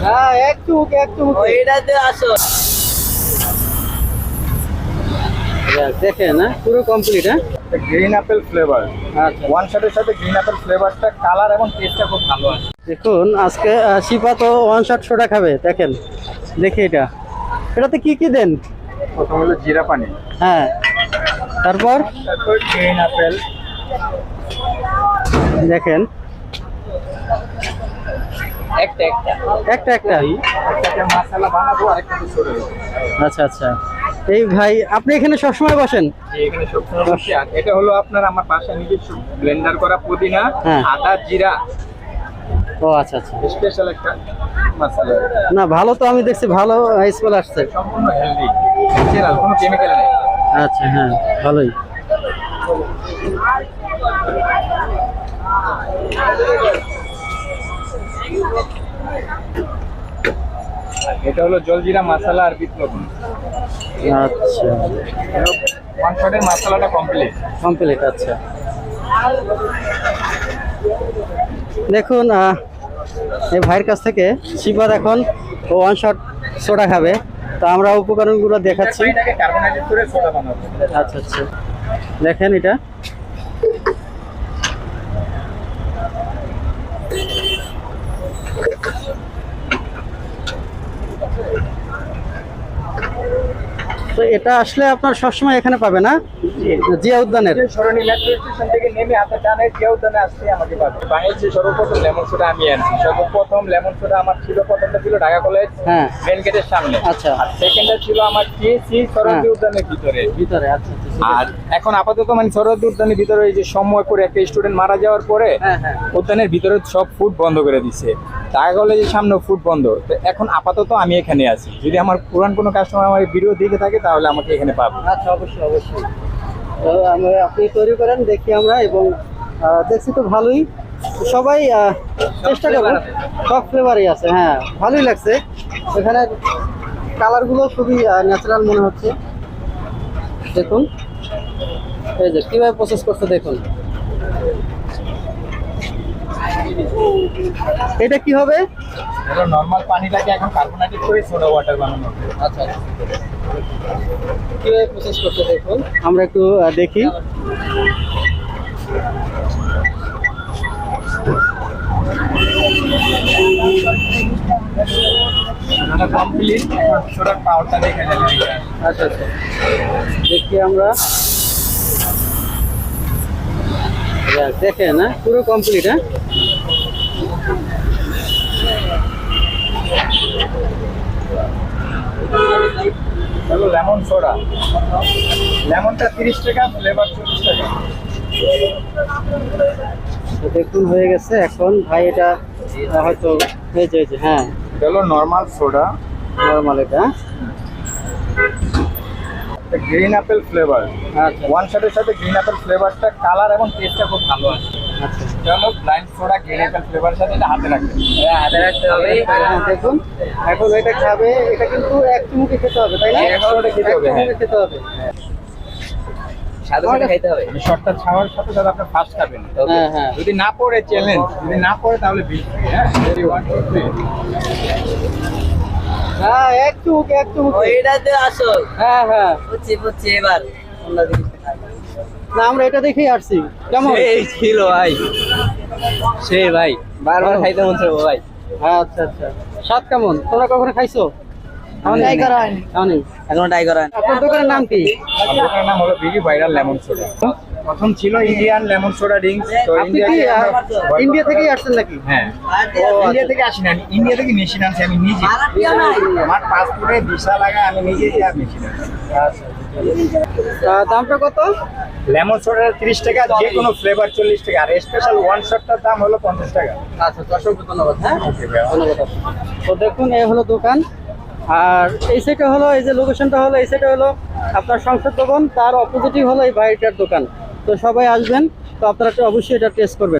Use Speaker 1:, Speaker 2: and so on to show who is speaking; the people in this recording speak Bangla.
Speaker 1: হ্যাঁ একটু এইটাতে আসো দেখেন না পুরো কমপ্লিট। হ্যাঁ
Speaker 2: গ্রিন অ্যাপেল ফ্লেভার,
Speaker 1: আচ্ছা
Speaker 2: ওয়ান শটের সাথে গ্রিন অ্যাপেল ফ্লেভারটা কালার এবং টেস্টটা খুব ভালো আছে।
Speaker 1: দেখুন আজকে শিপা তো ওয়ান শট সোডা খাবে। দেখেন দেখি এটাতে কি কি দেন?
Speaker 2: প্রথম হলো জিরা পানি,
Speaker 1: হ্যাঁ তারপর
Speaker 2: তারপর গ্রিন অ্যাপেল,
Speaker 1: দেখেন
Speaker 2: একটা
Speaker 1: একটা
Speaker 2: একটাতে মশলা বানাবো আর একটা ছোট।
Speaker 1: আচ্ছা আচ্ছা। এই ভাই আপনি এখানে সবসময় বসেন?
Speaker 2: এখানে সবসময় বসি। আর এটা হলো আপনার আমার বাসায় নিজস্ব ব্লেন্ডার করা পুদিনা,
Speaker 1: হ্যাঁ।
Speaker 2: আদা, জিরা,
Speaker 1: ও আচ্ছা আচ্ছা।
Speaker 2: স্পেশাল একটা মশলা।
Speaker 1: না ভালো তো, আমি দেখছি ভালো স্মেল আসছে।
Speaker 2: সম্পূর্ণ হেলদি, ন্যাচারাল, কোনো কেমিক্যাল নেই।
Speaker 1: আচ্ছা হ্যাঁ ভালোই।
Speaker 2: এটা হলো জলজিরা মশলা আর বিট লবণ।
Speaker 1: আচ্ছা
Speaker 2: ওয়ান শটের মশলাটা কমপ্লিট।
Speaker 1: কমপ্লিট। আচ্ছা দেখুন এই ভাইয়ের কাছ থেকে শিবার এখন ওয়ান শট সোডা খাবে, তো আমরা উপকরণগুলো দেখাচ্ছি।
Speaker 2: এটাকে কার্বনেটেড করে সোডা বানাবো।
Speaker 1: আচ্ছা আচ্ছা দেখেন এটা তো এটা আসলে আপনার সবসময় এখানে পাবে না জিয়া উদ্যানের?
Speaker 2: সরণি মেট্রো স্টেশন থেকে নেমে হাতে ডানে জিয়া উদ্যানে আসতে আমাকে পাবে। বানিয়েছি সর্বপ্রথম লেমন সোডা আমি আনছি। সর্বপ্রথম লেমন সোডা আমার ছিল, প্রথমটা ছিল ঢাকা কলেজ
Speaker 1: হ্যাঁ
Speaker 2: মেন গেটের সামনে।
Speaker 1: আচ্ছা।
Speaker 2: আর সেকেন্ডটা ছিল আমার টিএসসি সরণি উদ্যানের ভিতরে।
Speaker 1: আচ্ছা
Speaker 2: আর এখন আপাতত মানে সরণি উদ্যানের ভিতরে এই যে সময় করে একটা স্টুডেন্ট মারা যাওয়ার পরে
Speaker 1: হ্যাঁ হ্যাঁ
Speaker 2: উদ্যানের ভিতরে সব ফুড বন্ধ করে দিচ্ছে। ঢাকা কলেজের সামনে ফুড বন্ধ। তো এখন আপাতত আমি এখানে আছি। যদি আমার পুরান কোনো কাস্টমার আমার ভিডিও দেখে থাকে তাহলে আমাকে এখানে পাবে।
Speaker 1: আচ্ছা অবশ্যই অবশ্যই। তো আপনি তৈরি করেন দেখি আমরা, এবং দেখছি তো ভালোই, সবাই চেষ্টা করবেন। সব ফ্লেভারই আছে, হ্যাঁ ভালোই লাগছে। এখানে কালারগুলো খুবই ন্যাচারাল মনে হচ্ছে। দেখুন এই যে কীভাবে প্রসেস করছে দেখুন। এটা কি হবে?
Speaker 2: এটা নরমাল পানিটাকে এখন কার্বনেটেড করে সোডা ওয়াটার বানানো হবে।
Speaker 1: আচ্ছা আচ্ছা কীভাবে প্রসেস করছে দেখুন, আমরা একটু দেখি।
Speaker 2: এটা কমপ্লিট, সোডার পাউডারটা দেখে নেবেন।
Speaker 1: আচ্ছা আচ্ছা দেখি আমরা। দেখেন না পুরো কমপ্লিট। হ্যাঁ
Speaker 2: হলো লেমন সোডা। লেমনটা 30 টাকা, ফ্লেভার 40 টাকা।
Speaker 1: তো দেখুন হয়ে গেছে। এখন ভাই এটা হয়তো হয়েছে। হ্যাঁ
Speaker 2: এটা হলো নর্মাল সোডা,
Speaker 1: নর্মাল এটা।
Speaker 2: Green Apple flavour.
Speaker 1: আচ্ছা
Speaker 2: ওয়ান শটের সাথে গ্রিন অ্যাপেল ফ্লেভারটা কালার এবং টেস্টটা খুব ভালো আছে।
Speaker 1: আচ্ছা
Speaker 2: এটা হলো ব্লাইন্ড সোডা গ্রিন অ্যাপেল ফ্লেভারের সাথে এটা হাতে রাখবেন।
Speaker 1: হাতে রাখতে হবে। হ্যাঁ, দেখুন এখন এটা খাবে, এটা কিন্তু এক চুমুকে খেতে হবে তাই না?
Speaker 2: এক চুমুকে খেতে হবে,
Speaker 1: এক চুমুকে খেতে হবে।
Speaker 2: সাথে সাথে খাইতে হবে। শটটা খাওয়ার সাথে সাথে আপনি ফার্স্ট খাবেন।
Speaker 1: হ্যাঁ হ্যাঁ
Speaker 2: যদি না পড়ে চ্যালেঞ্জ, যদি না পড়ে তাহলে বিল। হ্যাঁ রেডি 1 2 3।
Speaker 1: হ্যাঁ এক চুমুকে
Speaker 3: এইটাতে আসো।
Speaker 1: হ্যাঁ হ্যাঁ
Speaker 3: বুঝছি এবার
Speaker 1: না আমরা এটা দেখেই আসছি। কেমন
Speaker 3: এই ছিল ভাই, সে ভাই বারবার খাইতে মন চাইবো ভাই।
Speaker 1: হ্যাঁ আচ্ছা আচ্ছা স্বাদ কেমন? তোমরা কখনো খাইছো?
Speaker 3: ট্রাই করা হয়নি। এখনো ট্রাই করা হয়নি।
Speaker 1: আপনার দোকানের নাম কি?
Speaker 2: আপনার নাম হলো বিগি ভাইরাল লেমন সোডা। প্রথম ছিল ইন্ডিয়ান লেমন সোডা ড্রিঙ্কস। তো
Speaker 1: আপনি কি ইন্ডিয়া থেকেই আসছেন নাকি?
Speaker 2: হ্যাঁ ইন্ডিয়া থেকে আসি না, ইন্ডিয়া থেকে মেশিন আনছি আমি নিজে। আমার পাসপোর্টে ভিসা লাগা, আমি নিজে যা মেশিন আনছি।
Speaker 1: দামটা কত?
Speaker 2: লেমন সোডা 30 টাকা, যে কোনো ফ্লেভার 40 টাকা, আর স্পেশাল ওয়ান শটটার দাম হলো 50 টাকা।
Speaker 1: আচ্ছা অসংখ্য ধন্যবাদ। হ্যাঁ
Speaker 2: ওকে ভাই।
Speaker 1: ধন্যবাদ। তো দেখুন এই হলো দোকান, আর এই সাইডে হলো এই যে লোকেশনটা হলো, এই সাইডে হলো আপনার সংসদ ভবন, তার অপোজিটই হলো এই ভাইটার দোকান। তো সবাই আসবেন, তো আপনারা অবশ্যই এটা টেস্ট করবেন।